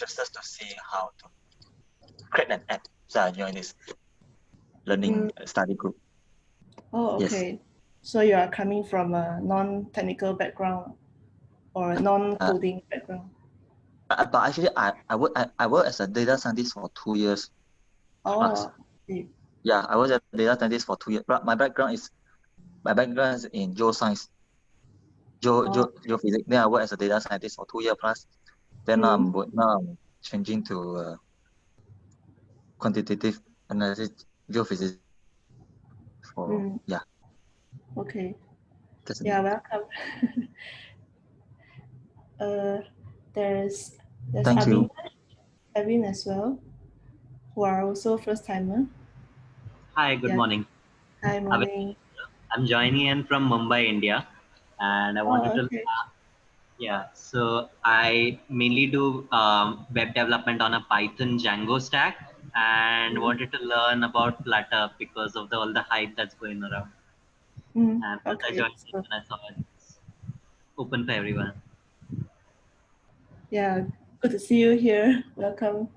interested to see how to create an app. So I joined this learning study group. Oh, okay. Yes. So you are coming from a non-technical background or a non-coding background? But actually, I work as a data scientist for 2 years. Plus. Yeah, I was a data scientist for 2 years. But my background is in geoscience, geophysics. Then I work as a data scientist for 2 years plus. Then now I'm changing to quantitative analysis, geophysics. Yeah. Okay. Yeah, welcome. There's Thank you. Avin as well, who are also first timer. Hi, good morning. Hi, morning. I'm joining in from Mumbai, India, and I wanted to. Yeah, so I mainly do web development on a Python Django stack, and wanted to learn about Flutter because of all the hype that's going around. And I joined it and I saw it's open for everyone. Yeah, good to see you here. Welcome.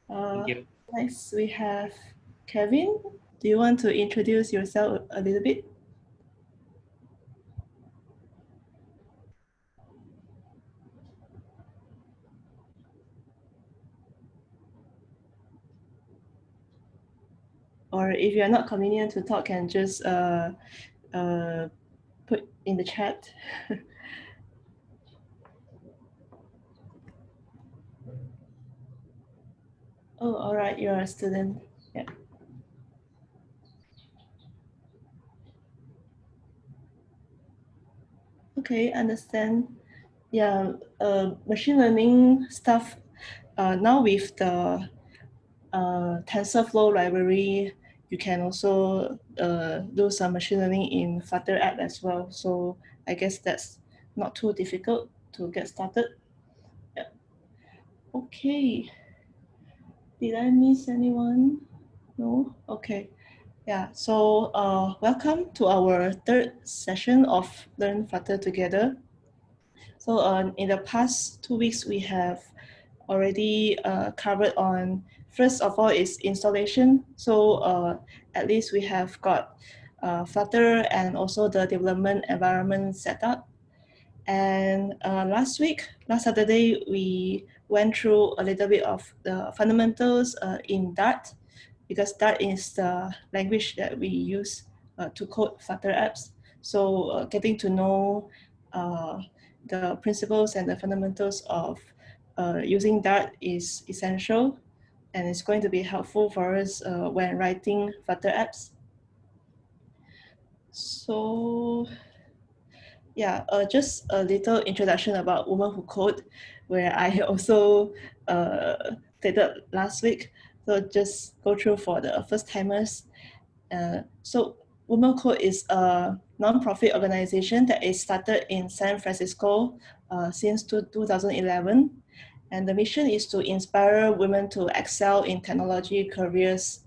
Thank you. Next, we have Kevin. Do you want to introduce yourself a little bit? Or if you're not convenient to talk, can just put in the chat. Oh, all right, you're a student. Yeah. Okay, understand. Yeah, machine learning stuff. Now with the TensorFlow library, you can also do some machine learning in Flutter app as well. So I guess that's not too difficult to get started. Yeah. Okay. Did I miss anyone? No? Okay. Yeah, so welcome to our third session of Learn Flutter Together. So in the past 2 weeks, we have already covered on, first of all, is installation. So at least we have got Flutter and also the development environment set up. And last Saturday, we went through a little bit of the fundamentals in Dart, because Dart is the language that we use to code Flutter apps. So getting to know the principles and the fundamentals of using Dart is essential, and it's going to be helpful for us when writing Flutter apps. So yeah, just a little introduction about Women Who Code, where I also stated last week. So just go through for the first timers. So Women Who Code is a non-profit organization that is started in San Francisco since 2011. And the mission is to inspire women to excel in technology careers.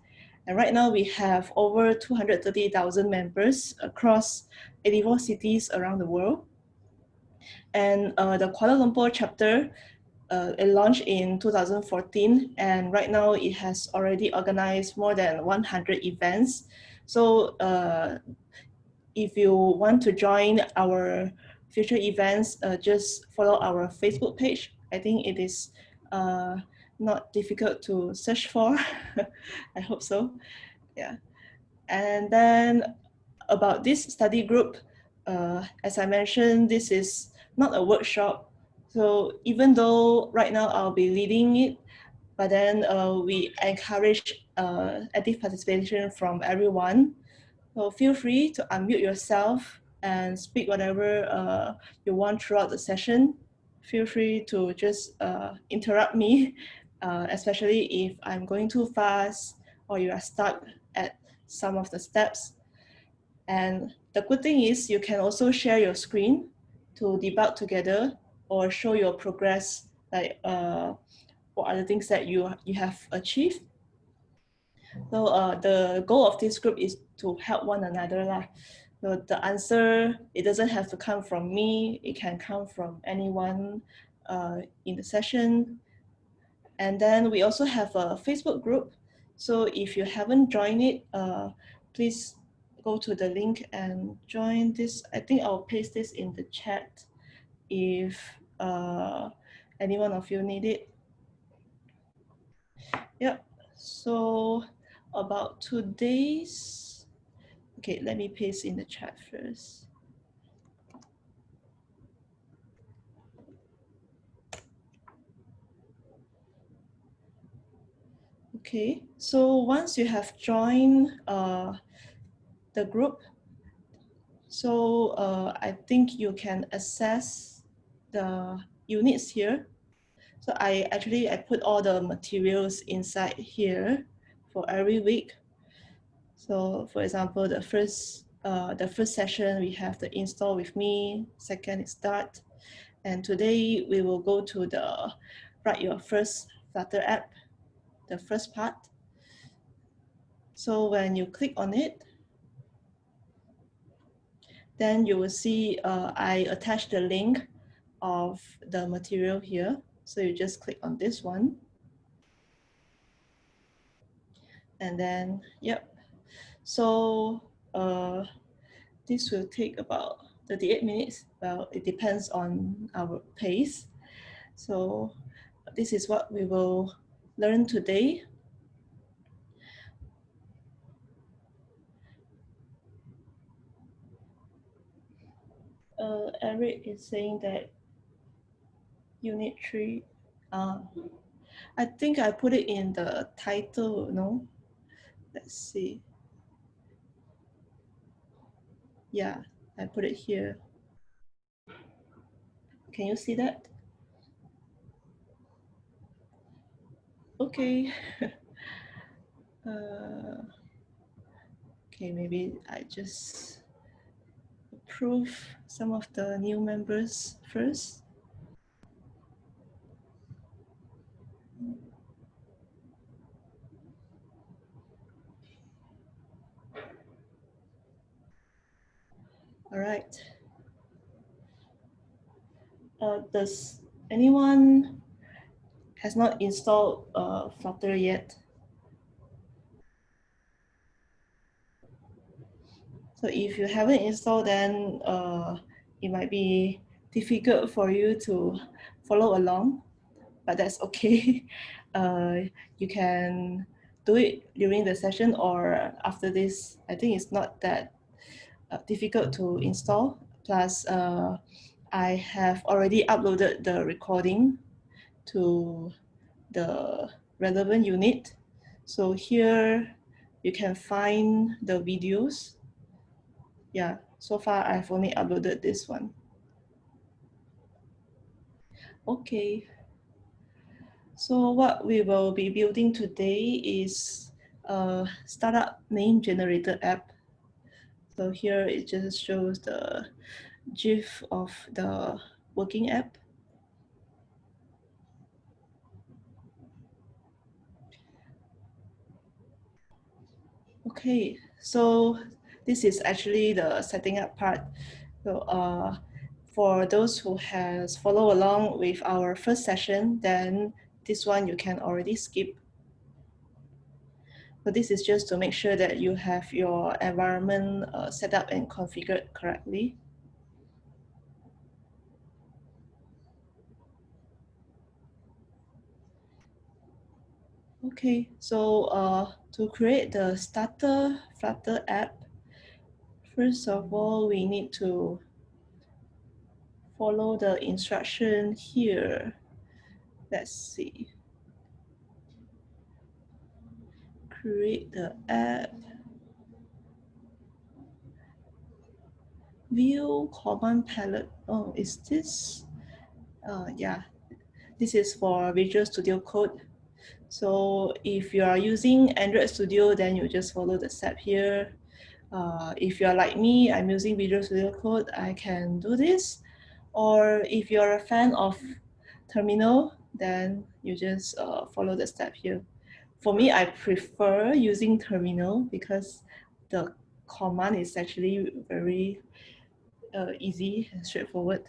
And right now we have over 230,000 members across 84 cities around the world. And the Kuala Lumpur chapter, it launched in 2014, and right now it has already organized more than 100 events. So if you want to join our future events, just follow our Facebook page. I think it is not difficult to search for. I hope so. Yeah. And then about this study group, as I mentioned, this is not a workshop. So even though right now I'll be leading it, but then we encourage active participation from everyone. So feel free to unmute yourself and speak whatever you want throughout the session. Feel free to just interrupt me, especially if I'm going too fast or you are stuck at some of the steps. And the good thing is you can also share your screen to debug together or show your progress, like what are the things that you have achieved. So the goal of this group is to help one another. So the answer, it doesn't have to come from me. It can come from anyone in the session. And then we also have a Facebook group. So if you haven't joined it, please go to the link and join this. I think I'll paste this in the chat if any one of you need it. Yep. So about today's, okay, let me paste in the chat first. Okay, so once you have joined the group, so I think you can access the units here. So I put all the materials inside here for every week. So for example, the first session we have the install with me, second is start, and today we will go to the write your first Flutter app, the first part. So when you click on it, then you will see I attached the link of the material here. So you just click on this one. And then, yep. So this will take about 38 minutes. Well, it depends on our pace. So this is what we will learn today. Eric is saying that unit 3, I think I put it in the title, no? Let's see. Yeah, I put it here. Can you see that? Okay. Okay, maybe I just approve some of the new members first. All right. Does anyone has not installed Flutter yet? So if you haven't installed, then it might be difficult for you to follow along, but that's okay. You can do it during the session or after this. I think it's not that difficult to install. Plus, I have already uploaded the recording to the relevant unit. So here you can find the videos. Yeah, so far I've only uploaded this one. Okay. So what we will be building today is a startup name generator app. So here it just shows the GIF of the working app. Okay, so this is actually the setting up part. So for those who has followed along with our first session, then this one you can already skip. So this is just to make sure that you have your environment set up and configured correctly. Okay, so to create the starter Flutter app, first of all, we need to follow the instruction here. Let's see. Create the app. View command palette. Oh, is this? Yeah, this is for Visual Studio Code. So if you are using Android Studio, then you just follow the step here. If you're like me, I'm using Visual Studio Code, I can do this. Or if you're a fan of Terminal, then you just follow the step here. For me, I prefer using Terminal because the command is actually very easy and straightforward.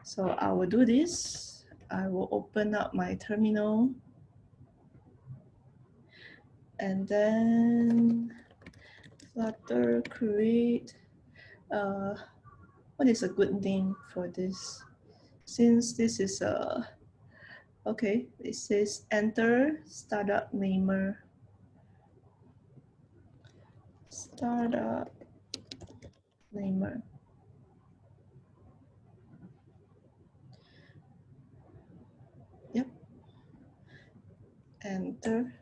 So I will do this. I will open up my terminal. And then Flutter create. What is a good name for this? Since this is a, okay, it says enter startup namer. Startup namer. Yep. Enter.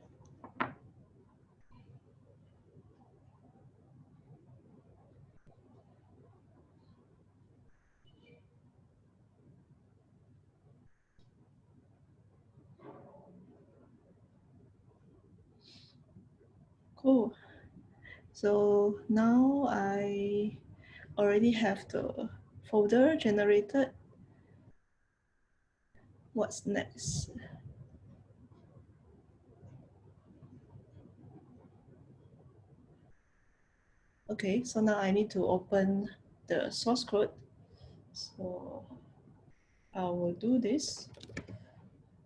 Cool. So now I already have the folder generated. What's next? Okay, so now I need to open the source code. So I will do this.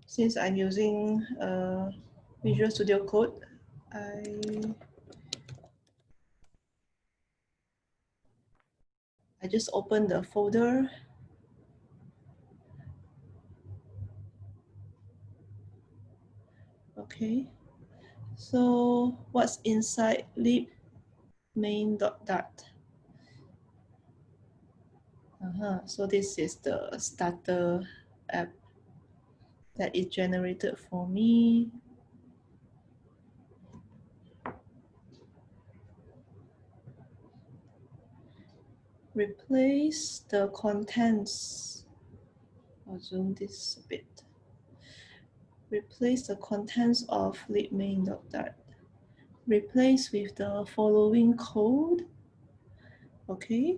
Since I'm using Visual Studio Code, I just open the folder. Okay, so what's inside lib main.dart? So this is the starter app that is generated for me. Replace the contents. I'll zoom this a bit. Replace the contents of libmain.dart. Replace with the following code. Okay.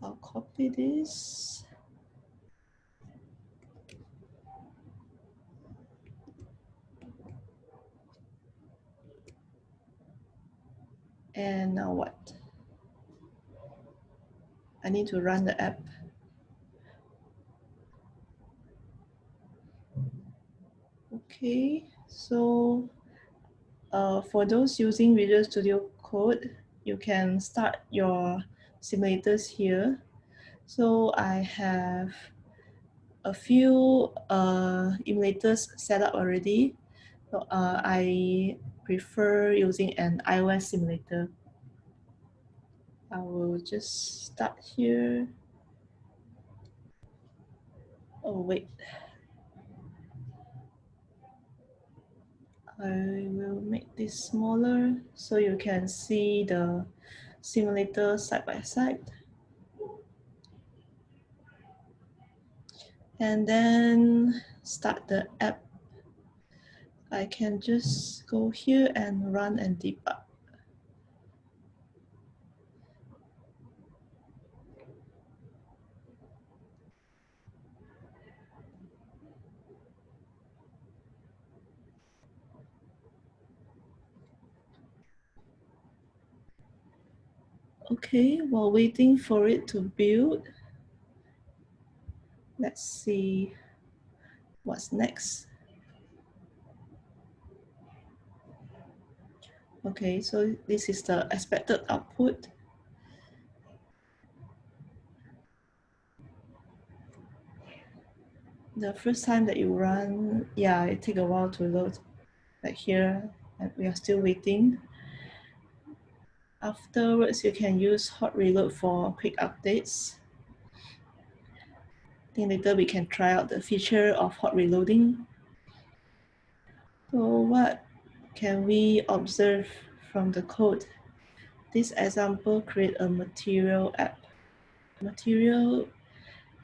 I'll copy this. And now what? I need to run the app. Okay, so for those using Visual Studio Code, you can start your simulators here. So I have a few emulators set up already. So, I prefer using an iOS simulator. I will just start here. Oh, wait. I will make this smaller so you can see the simulator side by side. And then start the app. I can just go here and run and debug. Okay, while waiting for it to build, let's see what's next. Okay, so this is the expected output. The first time that you run, yeah, it takes a while to load. Like here, and we are still waiting. Afterwards, you can use hot reload for quick updates. I think later we can try out the feature of hot reloading. So what can we observe from the code? This example create a material app. Material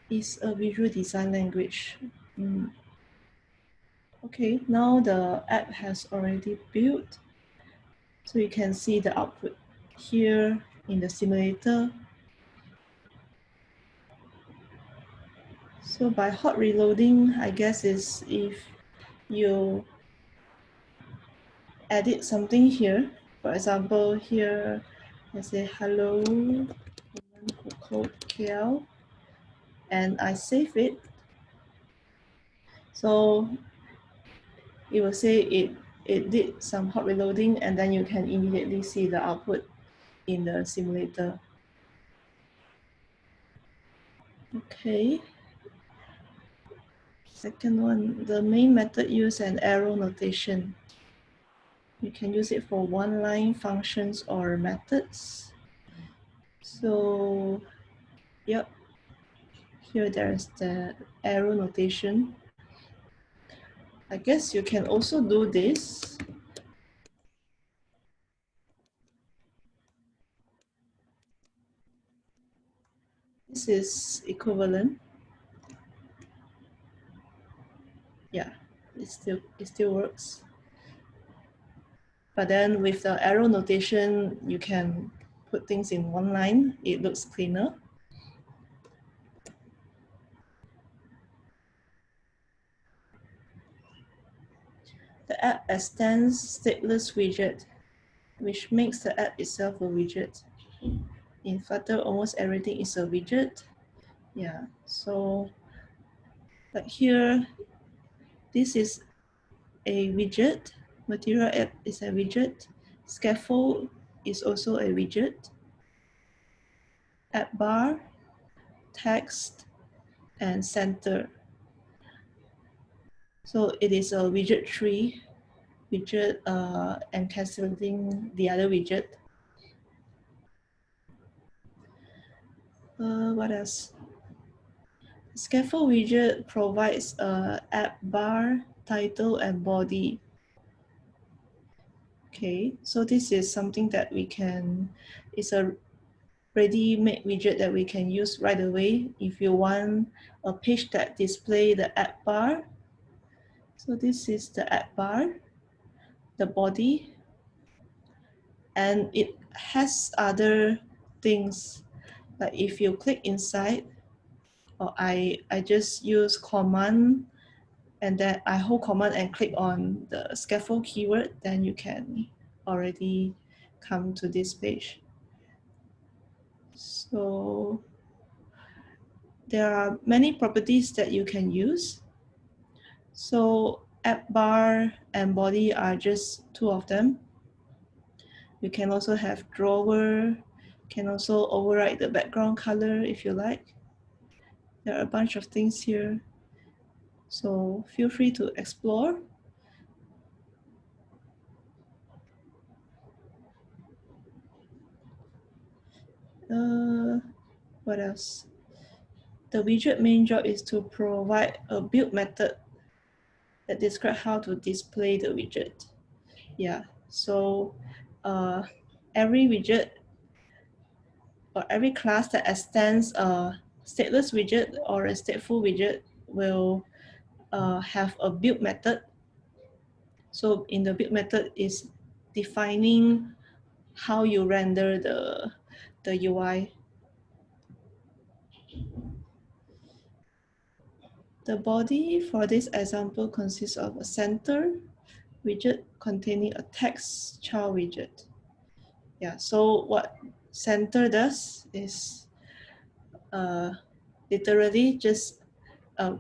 is a visual design language. Okay, now the app has already built. So you can see the output here in the simulator. So by hot reloading, I guess is if you edit something here. For example, here I say hello woman who code KL, and I save it. So it will say it did some hot reloading, and then you can immediately see the output in the simulator. Okay. Second one, the main method use an arrow notation. You can use it for one-line functions or methods. So, yep, here there's the arrow notation. I guess you can also do this. This is equivalent. Yeah, it still works. But then with the arrow notation, you can put things in one line. It looks cleaner. The app extends stateless widget, which makes the app itself a widget. In Flutter, almost everything is a widget. Yeah, so like here, this is a widget. Material app is a widget. Scaffold is also a widget. App bar, text, and center. So it is a widget tree, widget encapsulating the other widget. What else? Scaffold widget provides a app bar, title, and body. Okay, so this is something that we can, it's a ready-made widget that we can use right away if you want a page that display the app bar. So this is the app bar, the body, and it has other things. Like if you click inside, or I just use command, and then I hold command and click on the scaffold keyword, then you can already come to this page. So there are many properties that you can use. So app bar and body are just two of them. You can also have drawer, can also override the background color if you like. There are a bunch of things here. So feel free to explore. What else? The widget main job is to provide a build method that describes how to display the widget. Yeah, so every widget or every class that extends a stateless widget or a stateful widget will have a build method. So in the build method is defining how you render the UI. The body for this example consists of a center widget containing a text child widget. Yeah, so what center does is literally just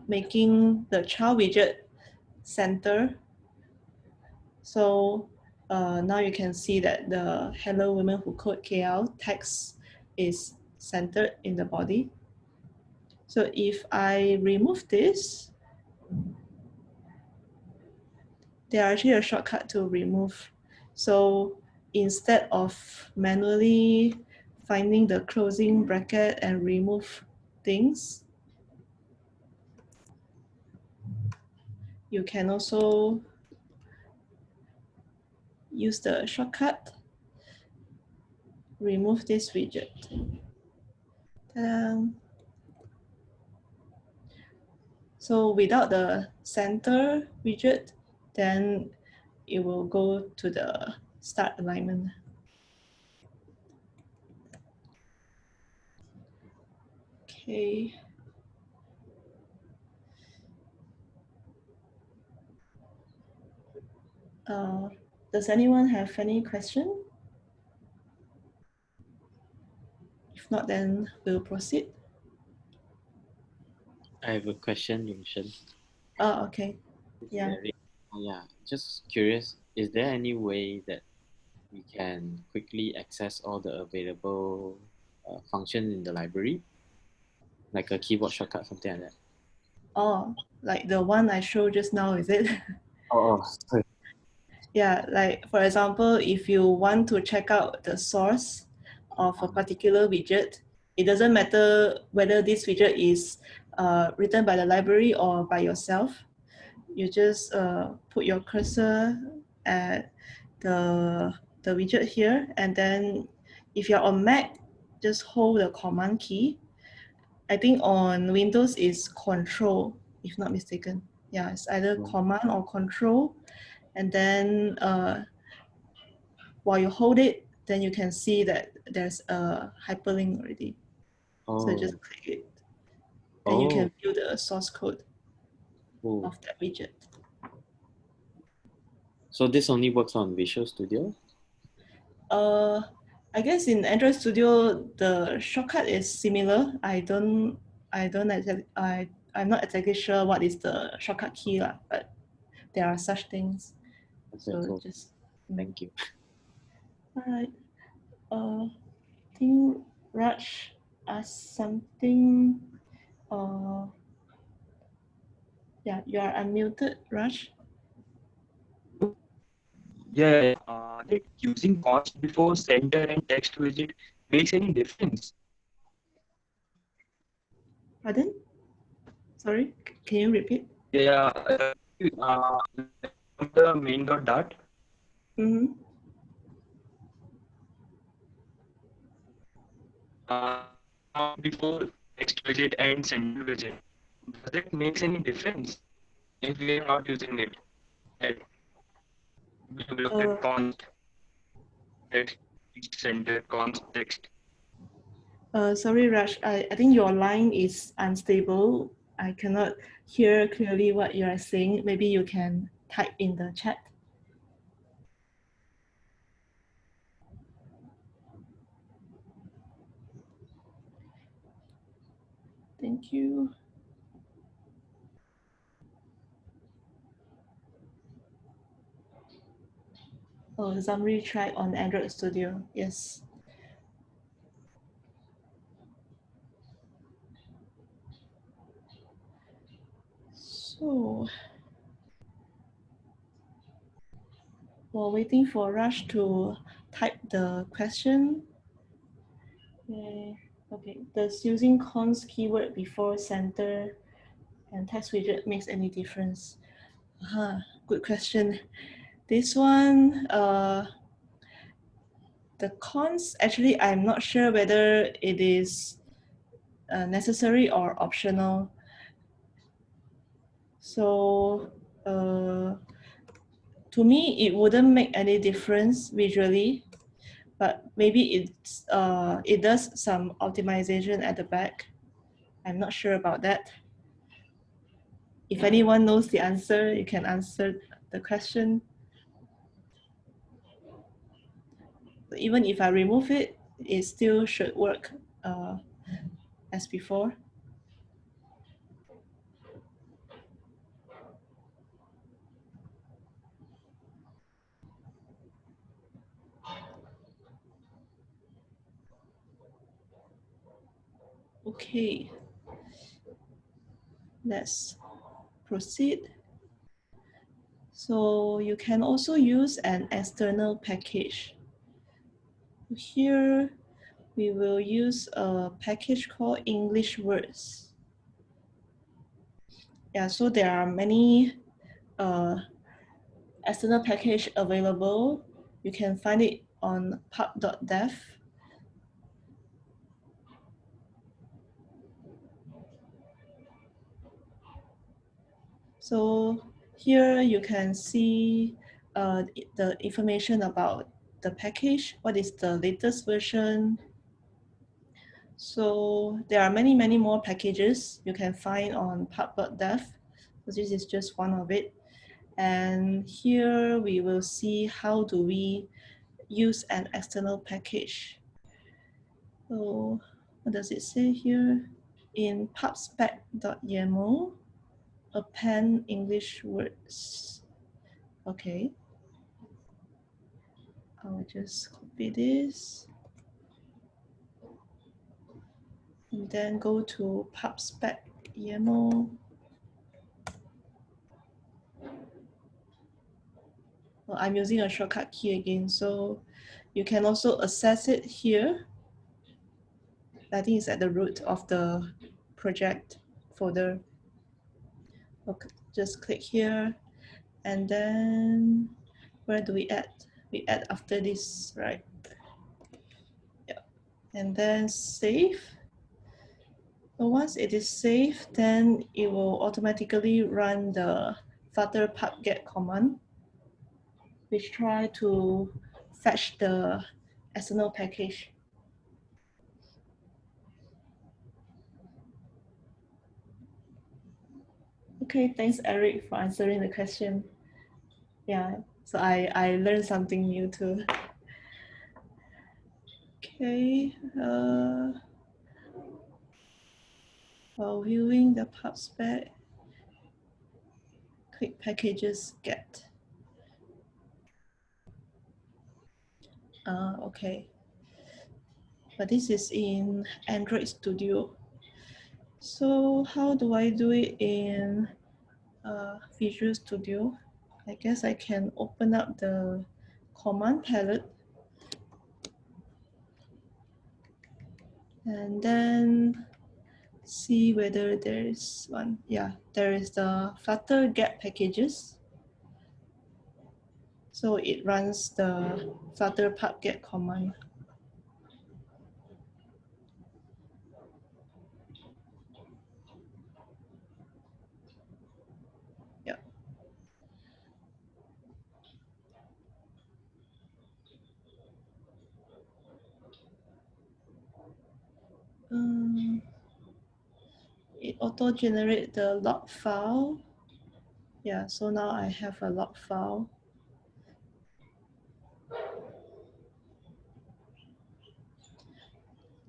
making the child widget center. So now you can see that the Hello Women Who Code KL text is centered in the body. So if I remove this, there are actually a shortcut to remove. So instead of manually finding the closing bracket and remove things, you can also use the shortcut, remove this widget. Ta-da. So without the center widget, then it will go to the start alignment. Okay. Does anyone have any question? If not, then we'll proceed. I have a question, Yungshen. Oh, okay. Yeah. Yeah, just curious, is there any way that we can quickly access all the available functions in the library, like a keyboard shortcut, something like that? Oh, like the one I showed just now, is it? Oh, sorry. Yeah, like for example, if you want to check out the source of a particular widget, it doesn't matter whether this widget is written by the library or by yourself. You just put your cursor at the widget here, and then if you're on Mac, just hold the command key. I think on Windows is Control, if not mistaken. Yeah, it's either Command or Control, and then while you hold it, then you can see that there's a hyperlink already. So just click it, and you can view the source code of that widget. So this only works on Visual Studio? I guess in Android Studio the shortcut is similar. I'm not exactly sure what is the shortcut key, but there are such things. Okay, So cool. just Thank you. Alright. I think Raj asked something. Yeah, you are unmuted, Raj. Yeah, that using const before center and text widget makes any difference? Pardon? Sorry, can you repeat? Yeah, the main dot. Mm-hmm. Before text widget and center widget, does it make any difference if we are not using it? That we look at const text center const text. Sorry, Raj. I think your line is unstable. I cannot hear clearly what you are saying. Maybe you can type in the chat. Thank you. Oh, Zamri tried on Android Studio. Yes. So, while waiting for Raj to type the question, okay, does using const keyword before center and text widget makes any difference? Good question. This one, the const, actually, I'm not sure whether it is necessary or optional. So to me, it wouldn't make any difference visually, but maybe it does some optimization at the back. I'm not sure about that. If anyone knows the answer, you can answer the question. But even if I remove it, it still should work as before. Okay, let's proceed. So you can also use an external package. Here, we will use a package called English Words. Yeah, so there are many external package available. You can find it on pub.dev. So here you can see the information about the package, what is the latest version. So there are many, many more packages you can find on pub.dev. So this is just one of it. And here we will see how do we use an external package. So what does it say here? In pubspec.yaml, append English words. Okay. I'll just copy this. And then go to pubspec YAML. Well, I'm using a shortcut key again, so you can also access it here. I think it's at the root of the project folder. Okay, just click here, and then where do we add? We add after this, right? Yeah, and then save. So once it is saved, then it will automatically run the Flutter pub-get command, which try to fetch the external package. Okay, thanks Eric for answering the question. Yeah, so I learned something new too. Okay, while viewing the pubspec, click packages get. Okay, but this is in Android Studio. So how do I do it in Visual Studio? I guess I can open up the command palette and then see whether there is one. Yeah, there is the Flutter get packages. So it runs the Flutter pub-get command. Yeah. It auto-generate the log file. Yeah, so now I have a log file.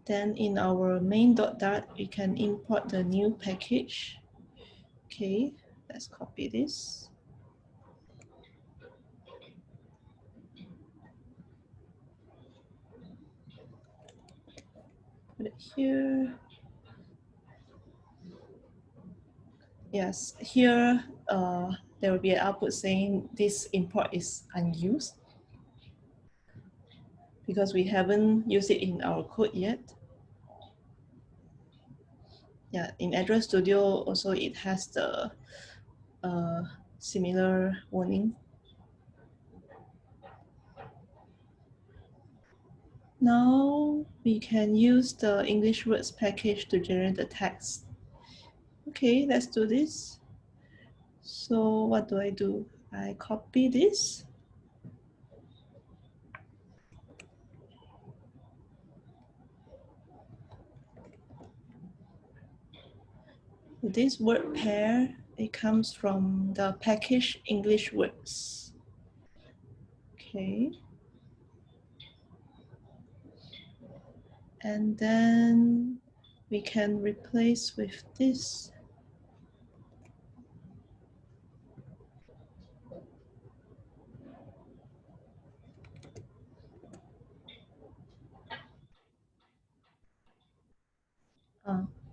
Then in our main.dart, we can import the new package. Okay, let's copy this. Put it here. Yes, here there will be an output saying this import is unused because we haven't used it in our code yet. Yeah, in Android Studio also it has the similar warning. Now we can use the English words package to generate the text. Okay, let's do this. So what do? I copy this. This word pair, it comes from the package English words. Okay. And then we can replace with this.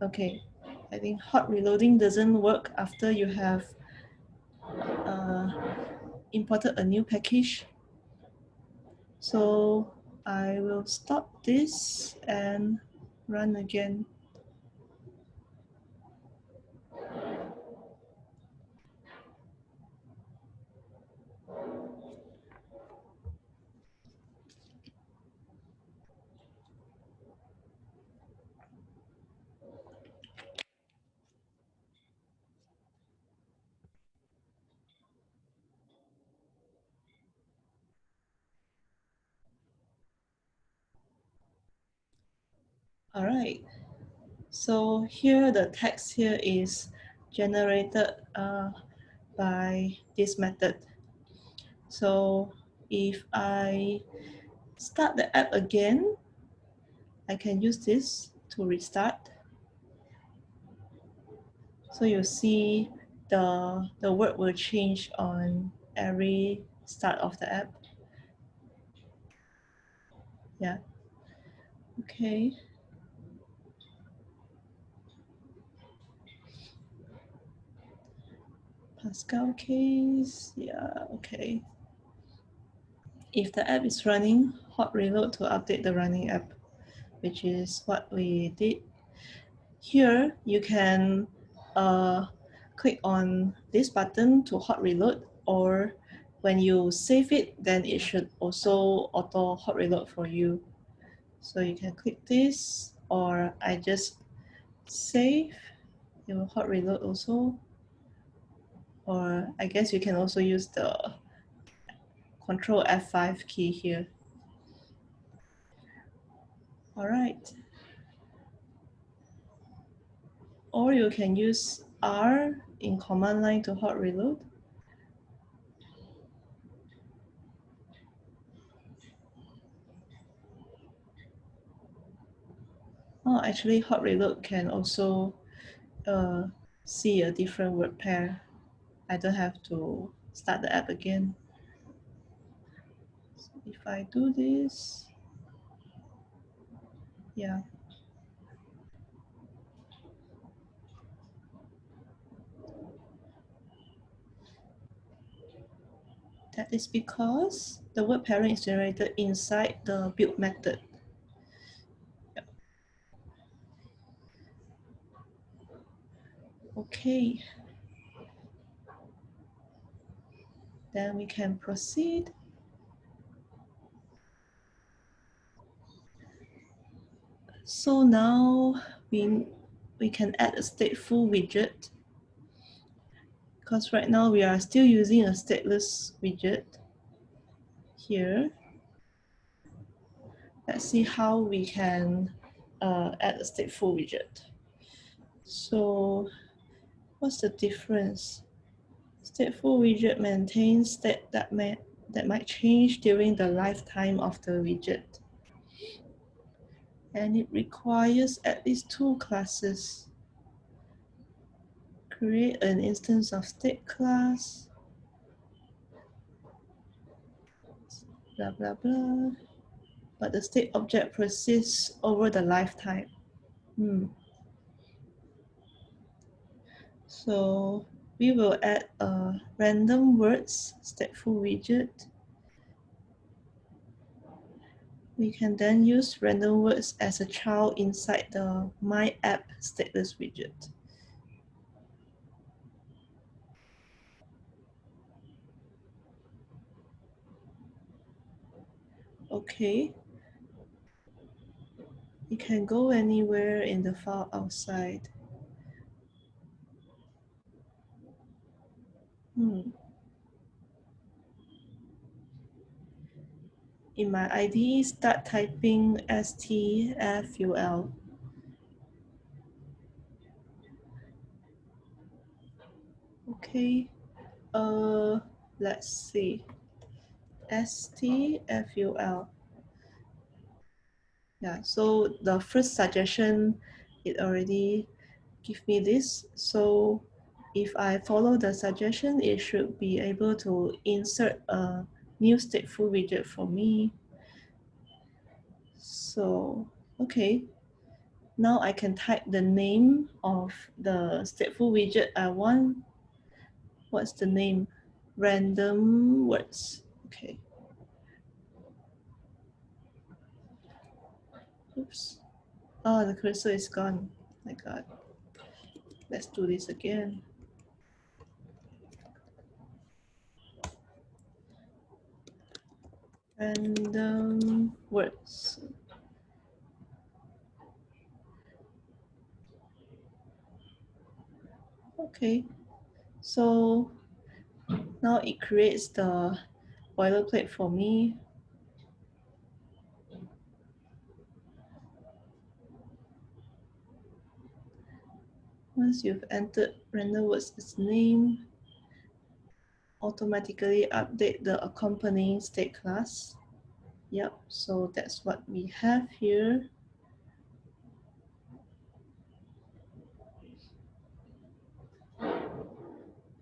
Okay, I think hot reloading doesn't work after you have imported a new package. So I will stop this and run again. All right, so here the text here is generated by this method. So if I start the app again, I can use this to restart. So you see the word will change on every start of the app. Yeah. Okay. Pascal case. Yeah. Okay. If the app is running, hot reload to update the running app, which is what we did. Here, you can click on this button to hot reload, or when you save it, then it should also auto hot reload for you. So you can click this, or I just save, it will hot reload also. Or I guess you can also use the Control F5 key here. All right. Or you can use R in command line to hot reload. Oh, actually, hot reload can also see a different word pair. I don't have to start the app again. So if I do this, yeah. That is because the word pairing is generated inside the build method. Yeah. Okay. Then we can proceed. So now we can add a stateful widget, because right now we are still using a stateless widget here. Let's see how we can add a stateful widget. So what's the difference? Stateful widget maintains state that might change during the lifetime of the widget. And it requires at least 2 classes. Create an instance of state class, blah, blah, blah. But the state object persists over the lifetime. So we will add a random words stateful widget. We can then use random words as a child inside the My App stateless widget. Okay. You can go anywhere in the file outside. In my IDE, start typing stateful. Okay, let's see. stateful. Yeah, so the first suggestion, it already give me this. So if I follow the suggestion, it should be able to insert a new stateful widget for me. So, okay. Now I can type the name of the stateful widget I want. What's the name? Random words. Okay. Oops. Oh, the cursor is gone. My God. Let's do this again. Random words. Okay. So now it creates the boilerplate for me. Once you've entered random words as name, automatically update the accompanying state class. Yep, so that's what we have here.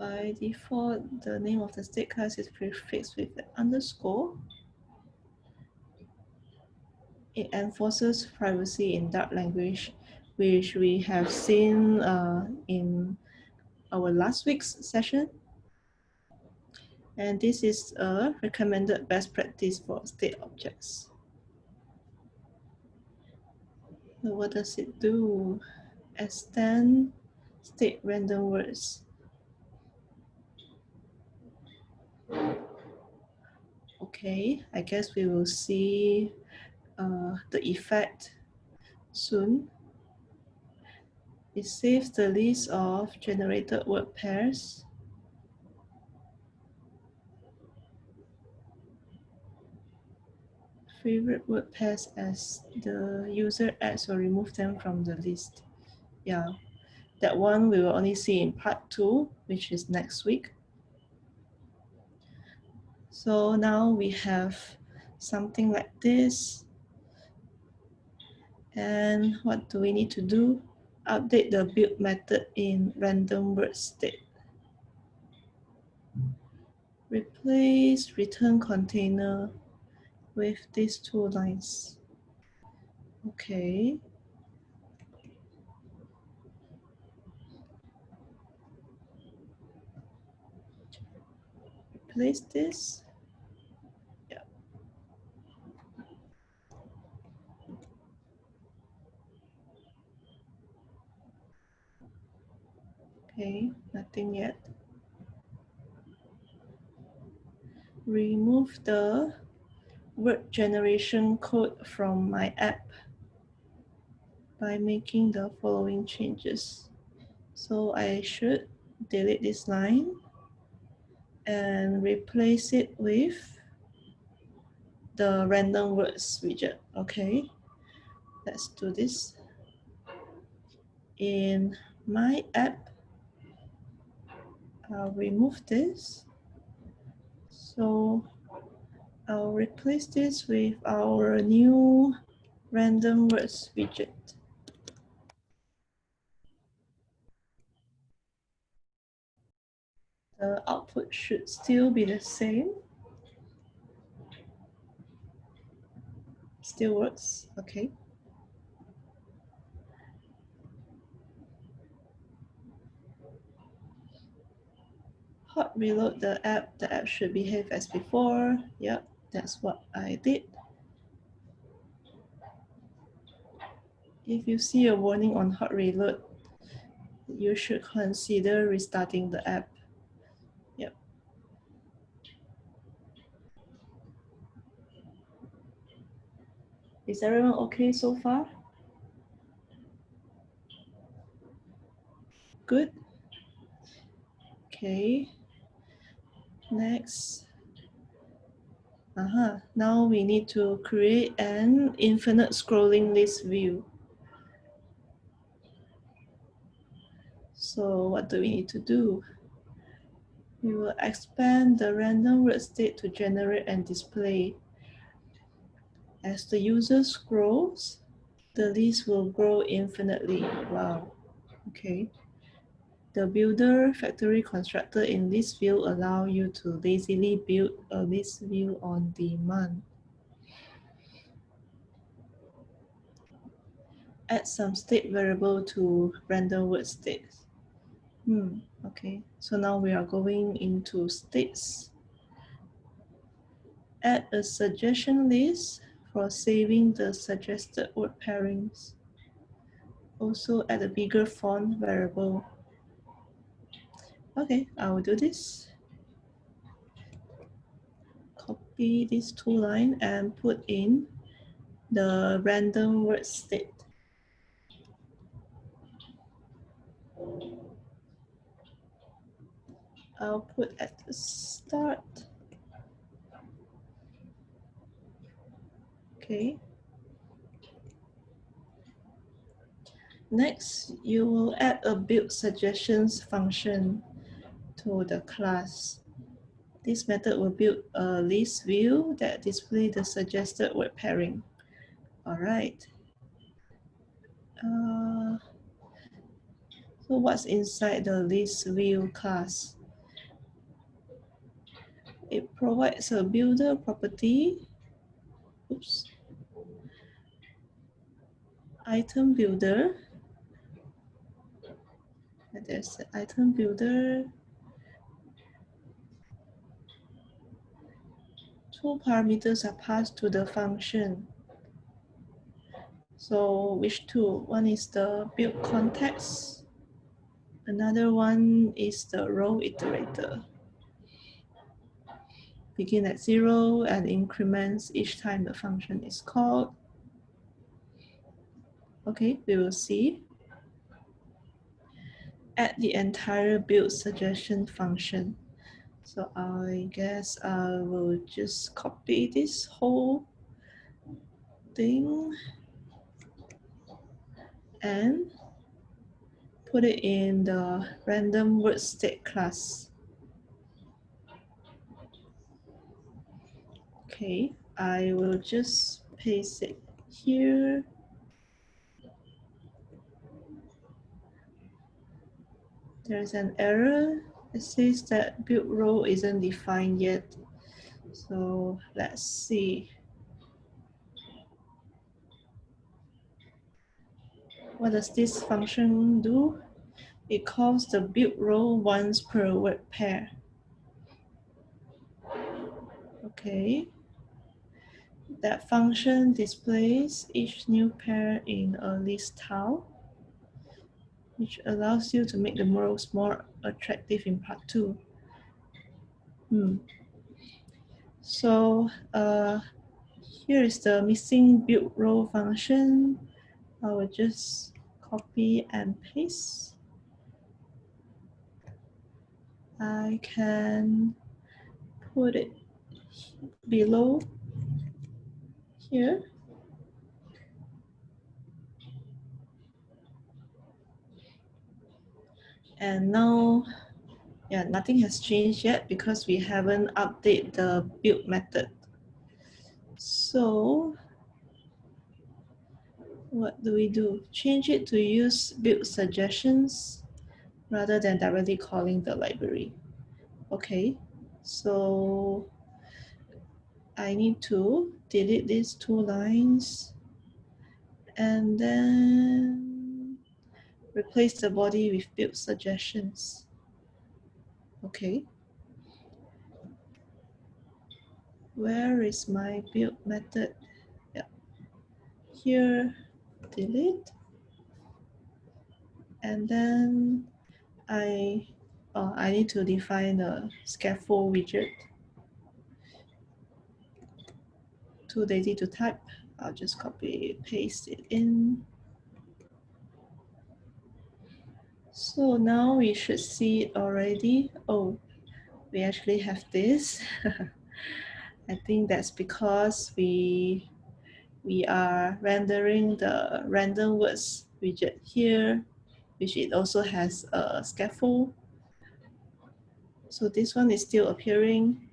by default, the name of the state class is prefixed with the underscore. It enforces privacy in dark language, which we have seen in our last week's session. And this is a recommended best practice for state objects. So what does it do? Extend state random words. Okay, I guess we will see the effect soon. It saves the list of generated word pairs. Favorite word pairs as the user adds or remove them from the list. Yeah, that one we will only see in part 2, which is next week. So now we have something like this. And what do we need to do? Update the build method in random word state. Replace return container with these two lines. Okay. Replace this. Yeah. Okay, nothing yet. Remove the word generation code from my app by making the following changes. So I should delete this line and replace it with the random words widget. Okay, let's do this. In my app, I'll remove this. So I'll replace this with our new random words widget. The output should still be the same. Still works, okay. Hot reload the app should behave as before. Yep, that's what I did. If you see a warning on hot reload, you should consider restarting the app. Yep. Is everyone okay so far? Good. Okay. Next. Now we need to create an infinite scrolling list view. So what do we need to do? We will expand the random word state to generate and display. As the user scrolls, the list will grow infinitely. Wow. Okay. The builder factory constructor in list view allow you to lazily build a list view on demand. Add some state variable to random word states. Okay, so now we are going into states. Add a suggestion list for saving the suggested word pairings. Also add a bigger font variable. Okay, I will do this. Copy these two lines and put in the random word state. I'll put at the start. Okay. Next, you will add a build suggestions function to the class. This method will build a list view that displays the suggested word pairing. All right. So what's inside the list view class? provides a builder property. Oops. Item builder. There's the item builder. Two parameters are passed to the function. So which two? One is the build context. Another one is the row iterator. Begin at 0 and increments each time the function is called. Okay, we will see. Add the entire build suggestion function. So I guess I will just copy this whole thing and put it in the random word state class. Okay, I will just paste it here. There's an error. It says that build row isn't defined yet. So let's see. What does this function do? It calls the build row once per word pair. Okay. That function displays each new pair in a list tile, which allows you to make the rows more attractive in part 2. So here is the missing build row function. I will just copy and paste. I can put it below here. And now, yeah, nothing has changed yet because we haven't updated the build method. So what do? Change it to use build suggestions rather than directly calling the library. Okay, so I need to delete these 2 lines and then replace the body with build suggestions. Okay. Where is my build method? Yeah. Here, delete. And then I need to define a scaffold widget. Too lazy to type. I'll just copy, paste it in. So now we should see it already. Oh, we actually have this. I think that's because we are rendering the random words widget here, which it also has a scaffold. So this one is still appearing.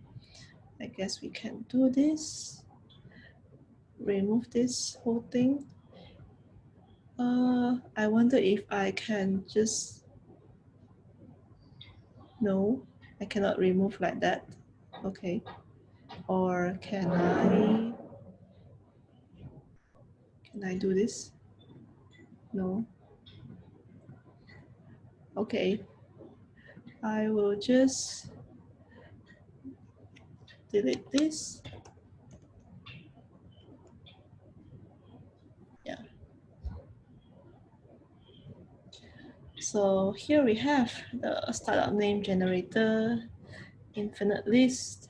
I guess we can do this. Remove this whole thing. I wonder if I can just, no, I cannot remove like that. Okay. Or can I do this? No. Okay. I will just delete this. Yeah. So here we have the startup name generator, infinite list.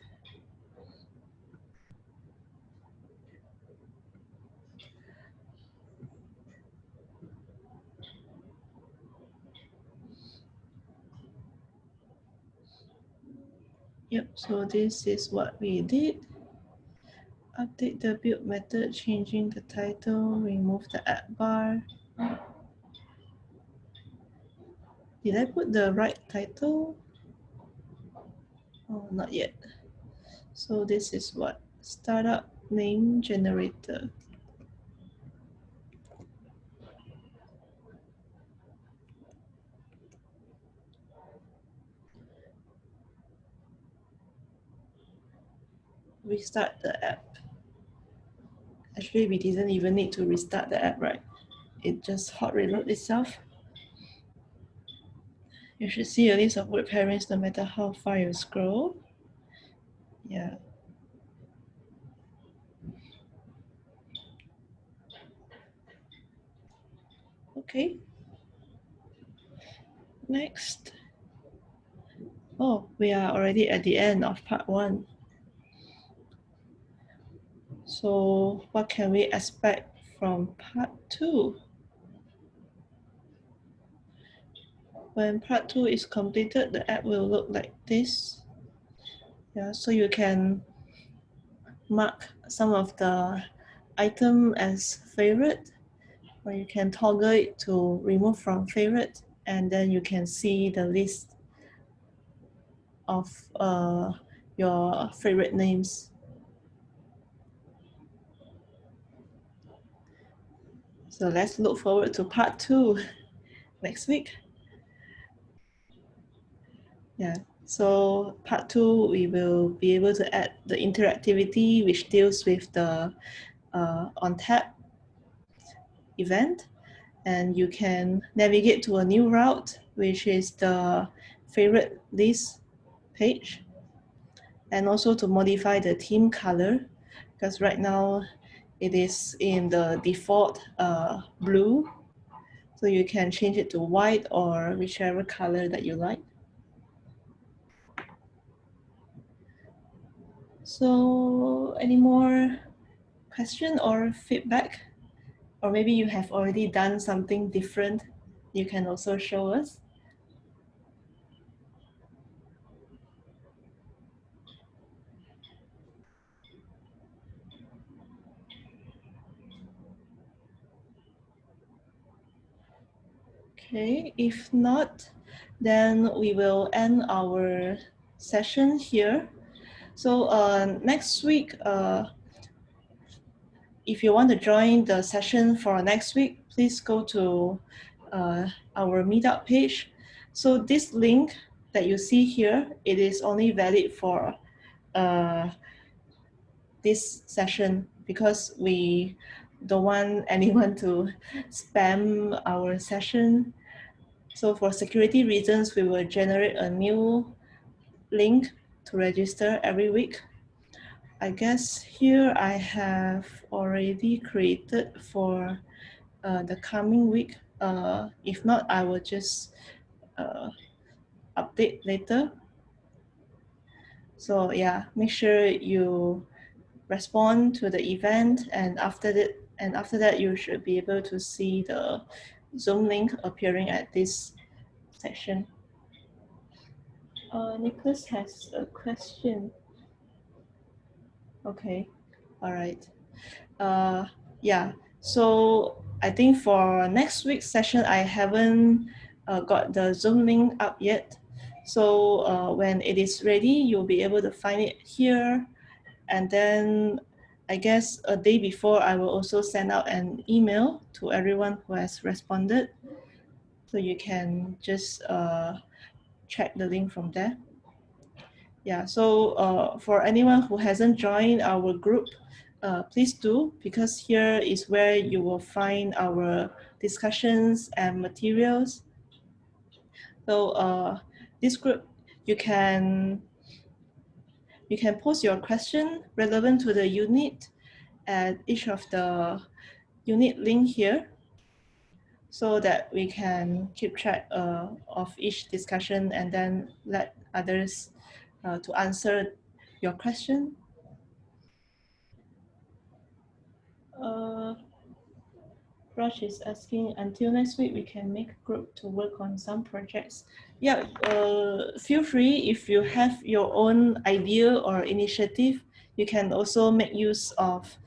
Yep, so this is what we did. Update the build method, changing the title, remove the add bar. Did I put the right title? Oh, not yet. So this is what? Startup name generator. restart the app. Actually, we didn't even need to restart the app, right? It just hot reload itself. You should see a list of word pairings no matter how far you scroll. Yeah. Okay. Next. Oh, we are already at the end of part 1. So what can we expect from part 2? When part 2 is completed, the app will look like this. Yeah, so you can mark some of the item as favorite, or you can toggle it to remove from favorite, and then you can see the list of your favorite names. So let's look forward to part 2 next week. Yeah, so part 2, we will be able to add the interactivity which deals with the on tap event, and you can navigate to a new route, which is the favorite list page, and also to modify the theme color, because right now it is in the default blue, so you can change it to white or whichever color that you like. So any more question or feedback? Or maybe you have already done something different, you can also show us. Okay, if not, then we will end our session here. So next week, if you want to join the session for next week, please go to our meetup page. So this link that you see here, it is only valid for this session, because we don't want anyone to spam our session. So for security reasons, we will generate a new link to register every week. I guess here I have already created for the coming week. If not, I will just update later. So yeah, make sure you respond to the event, and after that you should be able to see the Zoom link appearing at this section. Nicholas has a question. Okay, all right. Yeah, so I think for next week's session, I haven't got the Zoom link up yet. So when it is ready, you'll be able to find it here. And then I guess a day before, I will also send out an email to everyone who has responded. So you can just check the link from there. Yeah, so for anyone who hasn't joined our group, please do, because here is where you will find our discussions and materials. So this group, you can post your question relevant to the unit at each of the unit link here, so that we can keep track of each discussion and then let others to answer your question. Raj is asking, until next week, we can make a group to work on some projects. Yeah, feel free, if you have your own idea or initiative, you can also make use of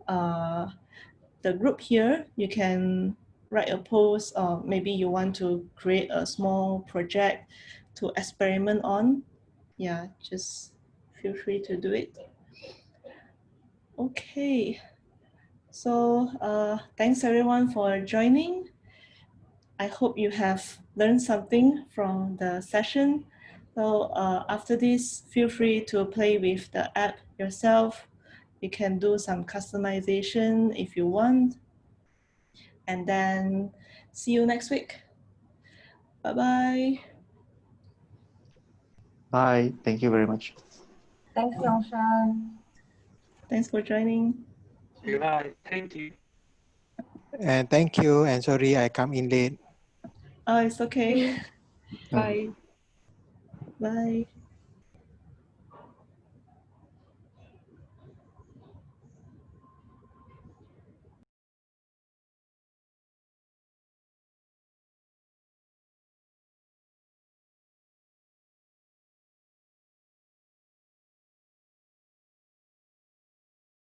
the group here. You can write a post, or maybe you want to create a small project to experiment on. Yeah, just feel free to do it. Okay. So thanks everyone for joining. I hope you have learned something from the session. So after this, feel free to play with the app yourself. You can do some customization if you want. And then see you next week. Bye-bye. Bye. Thank you very much. Thanks, Yongshan. Thanks for joining. Bye. Thank you. And thank you. And sorry I come in late. Oh, it's okay. Bye. Bye.